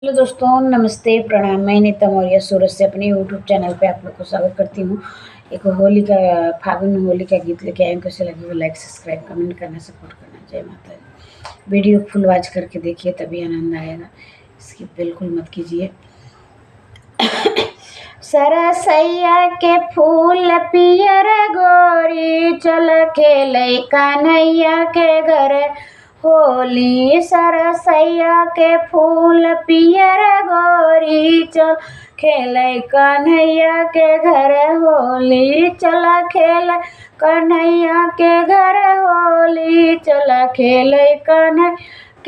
Hello दोस्तों, नमस्ते, प्रणाम। मैं नीता मौर्य सूरत से अपने यूट्यूब चैनल पे आप लोग को स्वागत करती हूँ। एक होली का फागुन में होली का गीत लेके आई हूँ। कैसे लगे वो लाइक सब्सक्राइब कमेंट करना, सपोर्ट करना। जय माता दी। वीडियो फुल वॉच करके देखिए, तभी आनंद आएगा। स्किप बिल्कुल मत कीजिए। सरसैया के फूल पियर गोरी, चल खेले कन्हैया के घर होली। सरसैया के फूल पियर गोरी, चल खेले कन्हैया के घर होली। चल खेले कन्हैया के घर होली, चल खेले कन्हैया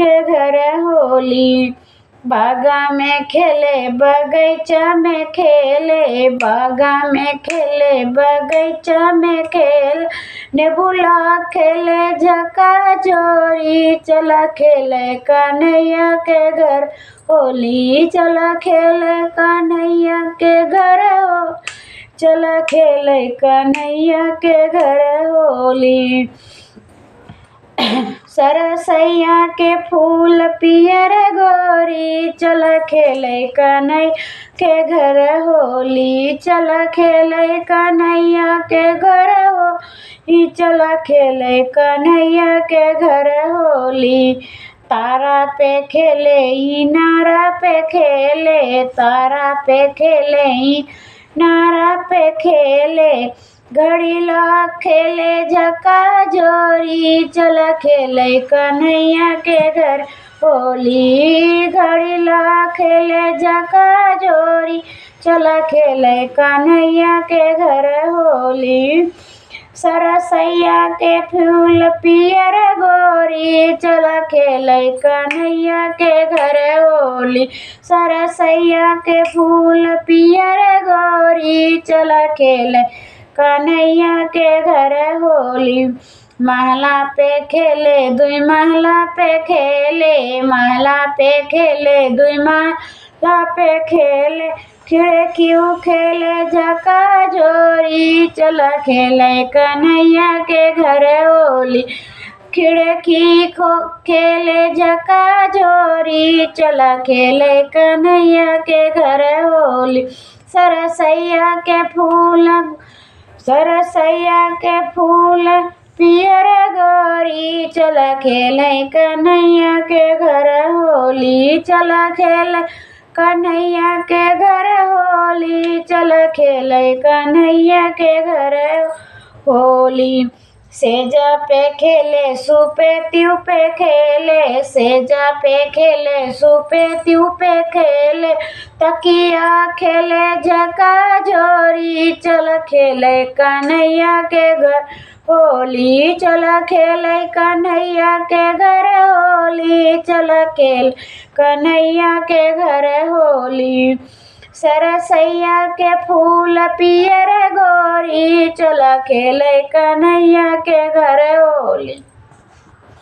के घर होली। बागा में खेले बगीचा में खेले, बागा में खेले बगीचा में खेल। नेबुला खेले झका झोरी, चला खेले कन्हैया के घर होली। चला खेले कन्हैया के घर हो, चला खेले कन्हैया के घर होली। सरसैया के फूल पियर गोरी, चल खेले कन्हैया के घर होली। चल खेले कन्हैया के घर होली, चल खेले कन्हैया के घर होली। तारा पे खेले नारा पे खेले, तारा पे खेले नारा पे खेले। घड़ीला खेले झका झोरी, चल खेले कन्हैया के घर होली। घड़ीला खेले झका झोरी, चल खेले कन्हैया के घर होली। सरसैया के फूल पियर गोरी, चल खेले कन्हैया के घर होली। सरसैया के फूल पियर गोरी, चल खेले कन्हैया के घर होली। महला पे खेले दुई महला पे खेले, महला पे खेले दुई महला पे खेले। खिड़कियों खेले झका झोरी, चल खेले कन्हैया के घर होली। खिड़की को खेले झका झोरी, चल खेले कन्हैया के घर होली। सरसैया के फूल, सरसैया के फूल पियर गोरी, चल खेले कन्हैया के घर होली। चल खेले कन्हैया के घर होली, चल खेले कन्हैया के घर होली। सेजा पे खेले सुपे त्यू पे खेले, सेजा पे खेले सुपे त्यू पे खेले। तकिया खेले झका झोरी, चल खेले कन्हैया के घर होली। चल खेले कन्हैया के घर होली, चल खेल कन्हैया के घर होली। सरसैया के फूल पियर गोरी, चल खेले कन्हैया के घर होली।